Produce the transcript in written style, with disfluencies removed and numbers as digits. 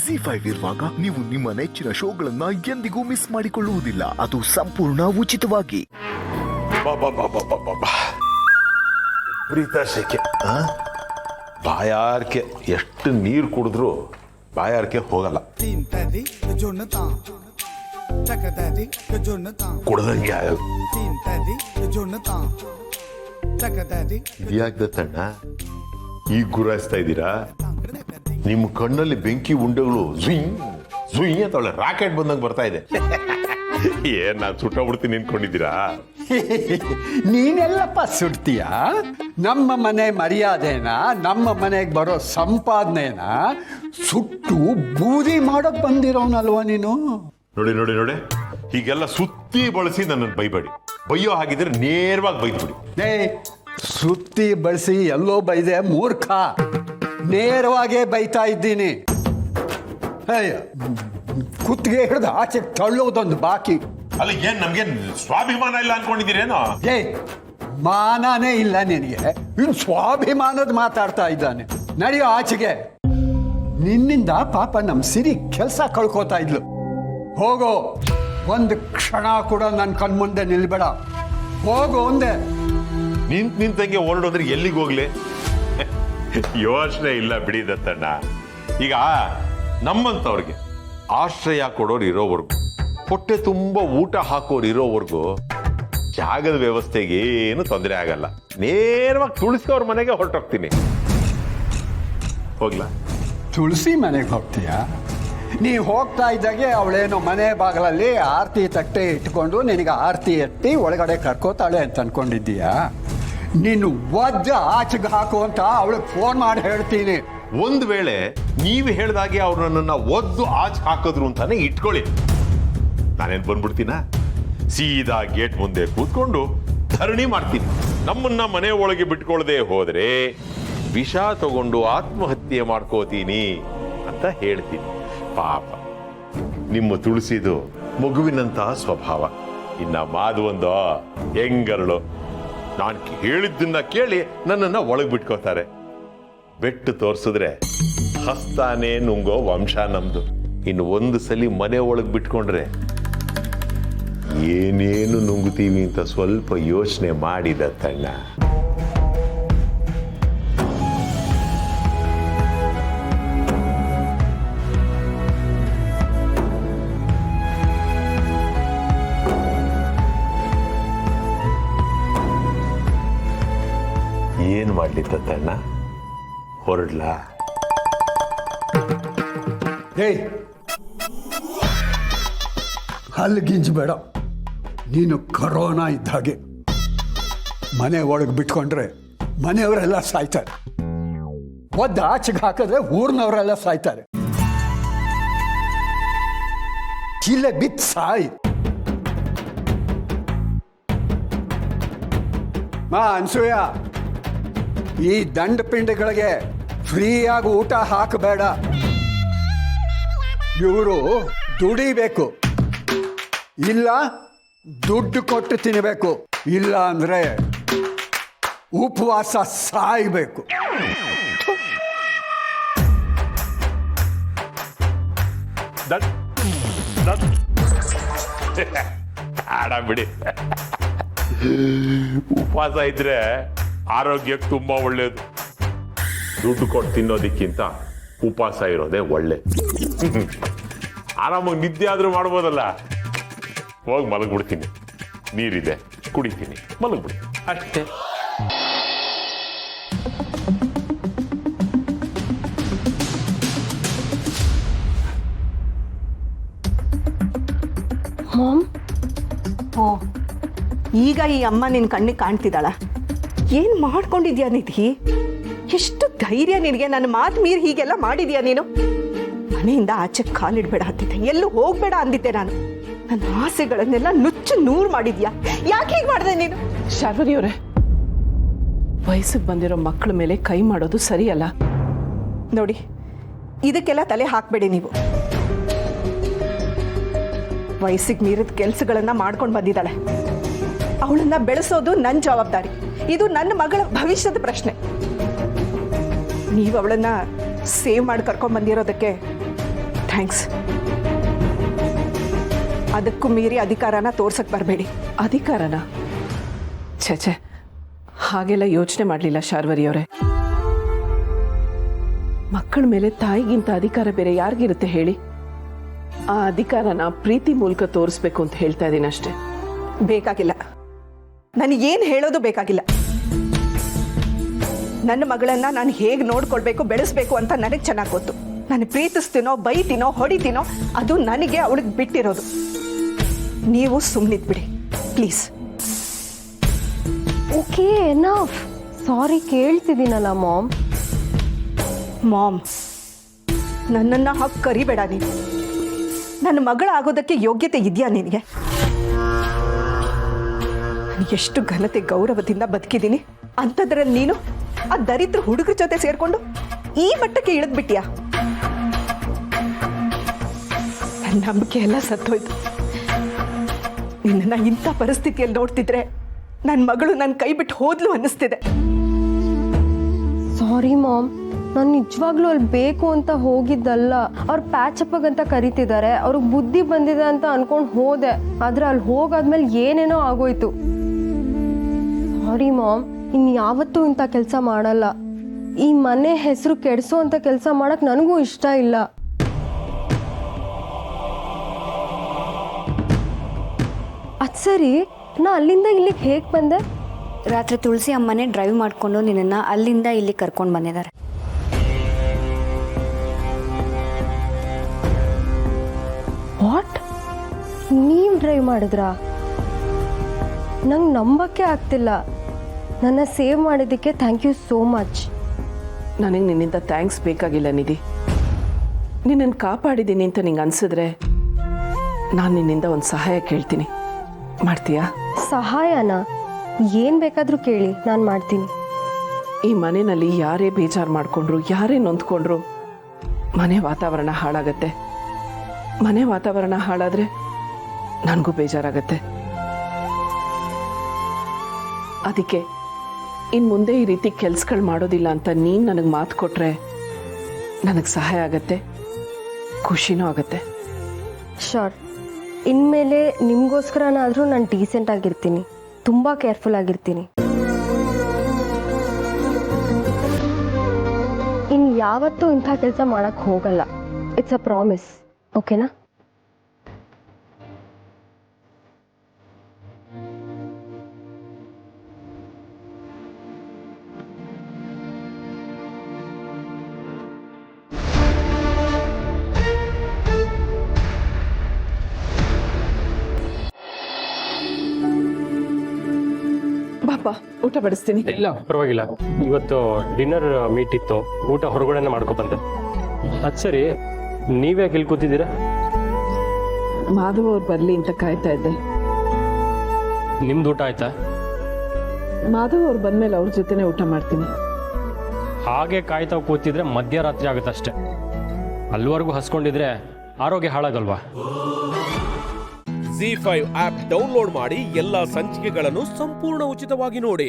ZEE5 ಇರುವಾಗ ನೀವು ನಿಮ್ಮ ನೆಚ್ಚಿನ ಶೋಗಳನ್ನ ಎಂದಿಗೂ ಮಿಸ್ ಮಾಡಿಕೊಳ್ಳುವುದಿಲ್ಲ. ಅದು ಸಂಪೂರ್ಣ ಉಚಿತವಾಗಿ. ಪ್ರೀತ ಶೆಕೆ ಬಾಯಾರಿಕೆ ಎಷ್ಟು ನೀರು ಕುಡಿದ್ರು ಬಾಯಾರಿಕೆ ಹೋಗಲ್ಲ. ಕುಡ್ದಂಗೆ ಆಗಲ್ಲ. ಇದ್ಯಾಕ್ದ ತಣ್ಣ ಈಗ ಗುರಾಯಿಸ್ತಾ ಇದ್ದೀರಾ? ನಿಮ್ಮ ಕಣ್ಣಲ್ಲಿ ಬೆಂಕಿ ಉಂಡೆಗಳು ಜುಯ್ ಅಂತೊಳ್ಳೆ ರಾಕೆಟ್ ಬಂದಂಗೆ ಬರ್ತಾ ಇದೆ. ಏನ್ ನಾನು ಸುಟ್ಟೋಗ್ಬಿಡ್ತೀನಿ ಅನ್ಕೊಂಡಿದ್ದೀರಾ? ನೀನೆಲ್ಲಪ್ಪ ಸುಡ್ತೀಯ? ನಮ್ಮ ಮನೆ ಮರ್ಯಾದೆನ, ನಮ್ಮ ಮನೆಗೆ ಬರೋ ಸಂಪಾದನೆನ ಸುಟ್ಟು ಬೂದಿ ಮಾಡೋಕ್ ಬಂದಿರೋನಲ್ವ ನೀನು? ನೋಡಿ ನೋಡಿ ನೋಡಿ, ಹೀಗೆಲ್ಲ ಸುತ್ತಿ ಬಳಸಿ ನನ್ನನ್ನು ಬೈಬೇಡಿ. ಬೈಯೋ ಹಾಗಿದ್ರೆ ನೇರವಾಗಿ ಬೈದ್ಬಿಡಿ. ಸುತ್ತಿ ಬಳಸಿ ಎಲ್ಲೋ ಬೈದೆ ಮೂರ್ಖ, ನೇರವಾಗೇ ಬೈತಾ ಇದ್ದೀನಿ. ಕುತ್ತಿಗೆ ಹಿಡಿದು ಆಚೆ ತಳ್ಳೋದೊಂದು ಬಾಕಿ. ಅಲ್ಲ ಏನ್ ನಮ್ಗೆ ಸ್ವಾಭಿಮಾನ ಇಲ್ಲ ಅನ್ಕೊಂಡಿದ್ದೀರೇನೋ? ಮಾನನೇ ಇಲ್ಲ ನಿನಗೆ, ಇನ್ನು ಸ್ವಾಭಿಮಾನದ ಮಾತಾಡ್ತಾ ಇದ್ದಾನೆ. ನಡೆಯೋ ಆಚೆಗೆ. ನಿನ್ನಿಂದ ಪಾಪ ನಮ್ಮ ಸಿರಿ ಕೆಲಸ ಕಳ್ಕೋತಾ ಇದ್ಲು. ಹೋಗೋ, ಒಂದು ಕ್ಷಣ ಕೂಡ ನನ್ನ ಕಣ್ಮುಂದೆ ನಿಲ್ಬೇಡ. ಹೋಗೋ ಒಂದೇ. ನಿಂತಂಗೆ ಹೊರಡೋದ್ರೆ ಎಲ್ಲಿಗೆ ಹೋಗ್ಲಿ? ಯೋಚನೆ ಇಲ್ಲ ಬಿಡಿ ದತ್ತಣ್ಣ. ಈಗ ನಮ್ಮಂತವ್ರಿಗೆ ಆಶ್ರಯ ಕೊಡೋರು ಇರೋವರೆಗೂ, ಹೊಟ್ಟೆ ತುಂಬ ಊಟ ಹಾಕೋರು ಇರೋವರೆಗೂ ಜಾಗದ ವ್ಯವಸ್ಥೆಗೆ ಏನು ತೊಂದರೆ ಆಗಲ್ಲ. ನೇರವಾಗಿ ತುಳಸಿ ಅವ್ರ ಮನೆಗೆ ಹೊರಟೋಗ್ತೀನಿ. ಹೋಗ್ಲಾ? ತುಳಸಿ ಮನೆಗೆ ಹೋಗ್ತೀಯ? ನೀ ಹೋಗ್ತಾ ಇದ್ದಾಗೆ ಅವಳೇನೋ ಮನೆ ಬಾಗಿಲಲ್ಲಿ ಆರತಿ ತಟ್ಟೆ ಇಟ್ಕೊಂಡು ನಿನಗೆ ಆರತಿ ಎತ್ತಿ ಒಳಗಡೆ ಕರ್ಕೋತಾಳೆ ಅಂತ ಅನ್ಕೊಂಡಿದ್ದೀಯಾ? ನೀನು ಒದ್ದ ಆಚೆಗೆ ಹಾಕು ಅಂತ ಅವಳಿಗೆ ಫೋನ್ ಮಾಡಿ ಹೇಳ್ತೀನಿ. ಒಂದು ವೇಳೆ ನೀವು ಹೇಳ್ದಾಗೆ ಅವ್ರು ನನ್ನನ್ನು ಒದ್ದು ಆಚೆ ಹಾಕಿದ್ರು ಅಂತಾನೆ ಇಟ್ಕೊಳ್ಳಿ. ನಾನೇನು ಬಂದ್ಬಿಡ್ತೀನ? ಸೀದಾ ಗೇಟ್ ಮುಂದೆ ಕೂತ್ಕೊಂಡು ಧರಣಿ ಮಾಡ್ತೀನಿ. ನಮ್ಮನ್ನ ಮನೆ ಒಳಗೆ ಬಿಟ್ಕೊಳ್ಳದೆ ಹೋದ್ರೆ ವಿಷ ತಗೊಂಡು ಆತ್ಮಹತ್ಯೆ ಮಾಡ್ಕೋತೀನಿ ಅಂತ ಹೇಳ್ತೀನಿ. ಪಾಪ ನಿಮ್ಮ ತುಳಸಿದು ಮಗುವಿನಂತಹ ಸ್ವಭಾವ. ಇನ್ನ ಮಾಧುವಂದು ಹೆಂಗರಳು, ನಾನು ಹೇಳಿದ್ದನ್ನ ಕೇಳಿ ನನ್ನನ್ನು ಒಳಗೆ ಬಿಟ್ಕೋತಾರೆ. ಬೆಟ್ಟು ತೋರಿಸಿದ್ರೆ ಹಸ್ತಾನೇ ನುಂಗೋ ವಂಶ ನಮ್ದು. ಇನ್ನು ಒಂದು ಸಲ ಮನೆ ಒಳಗೆ ಬಿಟ್ಕೊಂಡ್ರೆ ಏನೇನು ನುಂಗುತ್ತೀವಿ ಅಂತ ಸ್ವಲ್ಪ ಯೋಚನೆ ಮಾಡಿದ ತಣ್ಣ. ಏನ್ ಮಾಡ್ಲಿ ತಣ್ಣ? ಹೊರಡ್ಲಾ? ಹಲ್ಲು ಗಿಂಜಬೇಡ. ನೀನು ಕರೋನಾ ಇದ್ದಾಗೆ ಮನೆ ಒಳಗೆ ಬಿಟ್ಕೊಂಡ್ರೆ ಮನೆಯವರೆಲ್ಲ ಸಾಯ್ತಾರೆ. ಒದ್ದು ಆಚೆಗೆ ಹಾಕಿದ್ರೆ ಊರಿನವರೆಲ್ಲ ಸಾಯ್ತಾರೆ. ಇಲ್ಲೇ ಬಿತ್ತು ಸಾಯಿ. ಅನ್ಸೂಯ, ಈ ದಂಡ ಪಿಂಡಗಳಿಗೆ ಫ್ರೀಯಾಗಿ ಊಟ ಹಾಕಬೇಡ. ಇವರು ದುಡಿಬೇಕು, ಇಲ್ಲ ದುಡ್ಡು ಕೊಟ್ಟು ತಿನ್ನಬೇಕು, ಇಲ್ಲ ಅಂದ್ರೆ ಉಪವಾಸ ಸಾಯ್ಬೇಕು. ಆಡ ಬಿಡಿ. ಉಪವಾಸ ಇದ್ರೆ ಆರೋಗ್ಯಕ್ಕೆ ತುಂಬಾ ಒಳ್ಳೇದು. ದುಡ್ಡು ಕೊಟ್ಟು ತಿನ್ನೋದಕ್ಕಿಂತ ಉಪವಾಸ ಇರೋದೇ ಒಳ್ಳೆ. ಆರಾಮಾಗಿ ನಿದ್ದೆ ಆದ್ರೂ ಮಾಡ್ಬೋದಲ್ಲ. ಹೋಗಿ ಮಲಗ್ಬಿಡ್ತೀನಿ, ನೀರಿದೆ ಕುಡಿತೀನಿ, ಮಲಗ್ಬಿಡಿ ಅಷ್ಟೇ. ಓ, ಈಗ ಈ ಅಮ್ಮ ನಿನ್ ಕಣ್ಣಿಗೆ ಕಾಣ್ತಿದ್ದಾಳ? ಏನ್ ಮಾಡ್ಕೊಂಡಿದ್ಯಾ ನಿಧಿ? ಎಷ್ಟು ಧೈರ್ಯ ನಿನಗೆ? ನನ್ನ ಮಾತು ಮೀರಿ ಹೀಗೆಲ್ಲ ಮಾಡಿದ್ಯಾ ನೀನು? ಮನೆಯಿಂದ ಆಚೆ ಕಾಲಿಡ್ಬೇಡ ಅಂತಿದ್ದೆ, ಎಲ್ಲೂ ಹೋಗ್ಬೇಡ ಅಂದಿದ್ದೆ ನಾನು. ನನ್ನ ಆಸೆಗಳನ್ನೆಲ್ಲ ನುಚ್ಚು ನೂರು ಮಾಡಿದ್ಯಾ. ಯಾಕೆ ಹೀಗೆ ಮಾಡಿದೆ ನೀನು? ಶಾರ್ವರಿಯವರೇ, ವಯಸ್ಸಿಗೆ ಬಂದಿರೋ ಮಕ್ಕಳ ಮೇಲೆ ಕೈ ಮಾಡೋದು ಸರಿಯಲ್ಲ. ನೋಡಿ, ಇದಕ್ಕೆಲ್ಲ ತಲೆ ಹಾಕಬೇಡಿ ನೀವು. ವಯಸ್ಸಿಗೆ ಮೀರಿದ ಕೆಲಸಗಳನ್ನ ಮಾಡ್ಕೊಂಡು ಬಂದಿದ್ದಾಳೆ. ಅವಳನ್ನ ಬೆಳೆಸೋದು ನನ್ನ ಜವಾಬ್ದಾರಿ. ಇದು ನನ್ನ ಮಗಳ ಭವಿಷ್ಯದ ಪ್ರಶ್ನೆ. ನೀವು ಅವಳನ್ನ ಸೇವ್ ಮಾಡಿ ಕರ್ಕೊಂಡು ಬಂದಿರೋದಕ್ಕೆ ಥ್ಯಾಂಕ್ಸ್. ಅದಕ್ಕೂ ಮೀರಿ ಅಧಿಕಾರನ ತೋರ್ಸಕ್ ಬರಬೇಡಿ. ಅಧಿಕಾರನ? ಛೆ, ಹಾಗೆಲ್ಲ ಯೋಚನೆ ಮಾಡಲಿಲ್ಲ ಶಾರ್ವರಿ ಅವರೇ. ಮಕ್ಕಳ ಮೇಲೆ ತಾಯಿಗಿಂತ ಅಧಿಕಾರ ಬೇರೆ ಯಾರಿಗಿರುತ್ತೆ ಹೇಳಿ? ಆ ಅಧಿಕಾರನ ಪ್ರೀತಿ ಮೂಲಕ ತೋರಿಸ್ಬೇಕು ಅಂತ ಹೇಳ್ತಾ ಇದ್ದೀನಿ ಅಷ್ಟೇ. ಬೇಕಾಗಿಲ್ಲ, ನನಗೇನು ಹೇಳೋದು ಬೇಕಾಗಿಲ್ಲ. ನನ್ನ ಮಗಳನ್ನ ನಾನು ಹೇಗೆ ನೋಡ್ಕೊಳ್ಬೇಕು, ಬೆಳೆಸ್ಬೇಕು ಅಂತ ನನಗೆ ಚೆನ್ನಾಗಿ ಗೊತ್ತು. ನಾನು ಪ್ರೀತಿಸ್ತೀನೋ, ಬೈತೀನೋ, ಹೊಡಿತೀನೋ ಅದು ನನಗೆ ಅವಳಿಗೆ ಬಿಟ್ಟಿರೋದು. ನೀವು ಸುಮ್ಮನಿದ್ಬಿಡಿ ಪ್ಲೀಸ್. Okay, enough. ಸಾರಿ, ಕೇಳ್ತಿದ್ದೀನಲ್ಲ ಮಾಮ್. ಮಾಮ್, ನನ್ನನ್ನು ಹಾಕಿ ಕರಿಬೇಡ. ನೀನು ನನ್ನ ಮಗಳಾಗೋದಕ್ಕೆ ಯೋಗ್ಯತೆ ಇದೆಯಾ ನಿನಗೆ? ಎಷ್ಟು ಘನತೆ ಗೌರವದಿಂದ ಬದುಕಿದ್ದೀನಿ ಅಂಥದ್ರಲ್ಲಿ ನೀನು ಆ ದರಿದ್ರ ಹುಡುಗರ ಜೊತೆ ಸೇರ್ಕೊಂಡು ಈ ಮಟ್ಟಕ್ಕೆ ಇಳಿದ್ಬಿಟ್ಯಾ? ನನ್ನ ನಂಬಿಕೆ ಎಲ್ಲ ಸತ್ತೋಯ್ತು. ನಿನ್ನನ್ನು ಇಂಥ ಪರಿಸ್ಥಿತಿಯಲ್ಲಿ ನೋಡ್ತಿದ್ರೆ ನನ್ನ ಮಗಳು ನನ್ನ ಕೈ ಬಿಟ್ಟು ಹೋದ್ಲು ಅನ್ನಿಸ್ತಿದೆ. ಸಾರಿ ಮಾಮ್, ನಾನು ನಿಜವಾಗ್ಲೂ ಅಲ್ಲಿ ಬೇಕು ಅಂತ ಹೋಗಿದ್ದಲ್ಲ. ಅವ್ರು ಪ್ಯಾಚಪ್ಪಗಂತ ಕರಿತಿದ್ದಾರೆ, ಅವ್ರಿಗೆ ಬುದ್ಧಿ ಬಂದಿದೆ ಅಂತ ಅನ್ಕೊಂಡು ಹೋದೆ. ಆದ್ರೆ ಅಲ್ಲಿ ಹೋಗಾದ್ಮೇಲೆ ಏನೇನೋ ಆಗೋಯ್ತು. ಸಾರಿ ಮಾಮ್, ಇನ್ಯಾವತ್ತೂ ಇಂಥ ಕೆಲಸ ಮಾಡಲ್ಲ. ಈ ಮನೆ ಹೆಸರು ಕೆಡಿಸೋ ಅಂತ ಕೆಲಸ ಮಾಡಕ್ ನನಗೂ ಇಷ್ಟ ಇಲ್ಲ. ಅದ್ ಸರಿ, ನಾ ಅಲ್ಲಿಂದ ಇಲ್ಲಿಗೆ ಹೇಗೆ ಬಂದೆ? ರಾತ್ರಿ ತುಳಸಿ ಅಮ್ಮನೇ ಡ್ರೈವ್ ಮಾಡಿಕೊಂಡು ನಿನ್ನನ್ನು ಅಲ್ಲಿಂದ ಇಲ್ಲಿ ಕರ್ಕೊಂಡು ಬಂದಿದ್ದಾರೆ. ವಾಟ್? ನೀವು ಡ್ರೈವ್ ಮಾಡಿದ್ರಾ? ನಂಗೆ ನಂಬಕ್ಕೆ ಆಗ್ತಿಲ್ಲ. ನನ್ನ ಸೇವ್ ಮಾಡಿದ್ದಕ್ಕೆ ಥ್ಯಾಂಕ್ ಯು ಸೋ ಮಚ್. ನನಗೆ ನಿನ್ನಿಂದ ಥ್ಯಾಂಕ್ಸ್ ಬೇಕಾಗಿಲ್ಲ ನಿಧಿ. ನಿನ್ನನ್ನು ಕಾಪಾಡಿದ್ದೀನಿ ಅಂತ ನಿಂಗೆ ಅನ್ಸಿದ್ರೆ ನಾನು ನಿನ್ನಿಂದ ಒಂದು ಸಹಾಯ ಕೇಳ್ತೀನಿ, ಮಾಡ್ತೀಯಾ? ಸಹಾಯನ? ಏನು ಬೇಕಾದರೂ ಕೇಳಿ, ನಾನು ಮಾಡ್ತೀನಿ. ಈ ಮನೆಯಲ್ಲಿ ಯಾರೇ ಬೇಜಾರು ಮಾಡಿಕೊಂಡ್ರು, ಯಾರೇ ನೊಂದ್ಕೊಂಡ್ರು ಮನೆ ವಾತಾವರಣ ಹಾಳಾಗತ್ತೆ. ಮನೆ ವಾತಾವರಣ ಹಾಳಾದರೆ ನನಗೂ ಬೇಜಾರಾಗತ್ತೆ. ಅದಕ್ಕೆ ಇನ್ನು ಮುಂದೆ ಈ ರೀತಿ ಕೆಲ್ಸಗಳು ಮಾಡೋದಿಲ್ಲ ಅಂತ ನೀನು ನನಗೆ ಮಾತು ಕೊಟ್ಟರೆ ನನಗೆ ಸಹಾಯ ಆಗತ್ತೆ, ಖುಷಿನೂ ಆಗತ್ತೆ. ಶೋರ್. ಇನ್ಮೇಲೆ ನಿಮಗೋಸ್ಕರನಾದರೂ ನಾನು ಡೀಸೆಂಟ್ ಆಗಿರ್ತೀನಿ, ತುಂಬ ಕೇರ್ಫುಲ್ ಆಗಿರ್ತೀನಿ. ಇನ್ನು ಯಾವತ್ತೂ ಇಂಥ ಕೆಲಸ ಮಾಡೋಕ್ಕೆ ಹೋಗಲ್ಲ. It's a promise. ಓಕೆನಾ? ಬಾಪಾ, ಊಟ ಬಡಿಸ್ತೀನಿ. ಇಲ್ಲ ಪರವಾಗಿಲ್ಲ, ಇವತ್ತು ಡಿನ್ನರ್ ಮೀಟ್ ಇತ್ತು, ಊಟ ಹೊರಗಡೆನೆ ಮಾಡ್ಕೊಬಂದೆ. ಅದು ಸರಿ, ನೀವ್ಯಾಕೆ ಇಲ್ಲಿ ಕೂತಿದ್ದೀರಾ? ಮಾಧವ್ ಅವ್ರು ಬರಲಿ ಅಂತ ಕಾಯ್ತಾ ಇದ್ದೆ. ನಿಮ್ದು ಊಟ ಆಯ್ತಾ? ಮಾಧವ್ ಅವ್ರು ಬಂದ್ಮೇಲೆ ಅವ್ರ ಜೊತೆನೆ ಊಟ ಮಾಡ್ತೀನಿ. ಹಾಗೆ ಕಾಯ್ತಾ ಕೂತಿದ್ರೆ ಮಧ್ಯರಾತ್ರಿ ಆಗುತ್ತಷ್ಟೆ. ಅಲ್ಲಿವರೆಗೂ ಹಸ್ಕೊಂಡಿದ್ರೆ ಆರೋಗ್ಯ ಹಾಳಾಗಲ್ವಾ? ZEE5 ಆಪ್ ಡೌನ್ಲೋಡ್ ಮಾಡಿ ಎಲ್ಲಾ ಸಂಚಿಕೆಗಳನ್ನು ಸಂಪೂರ್ಣ ಉಚಿತವಾಗಿ ನೋಡಿ.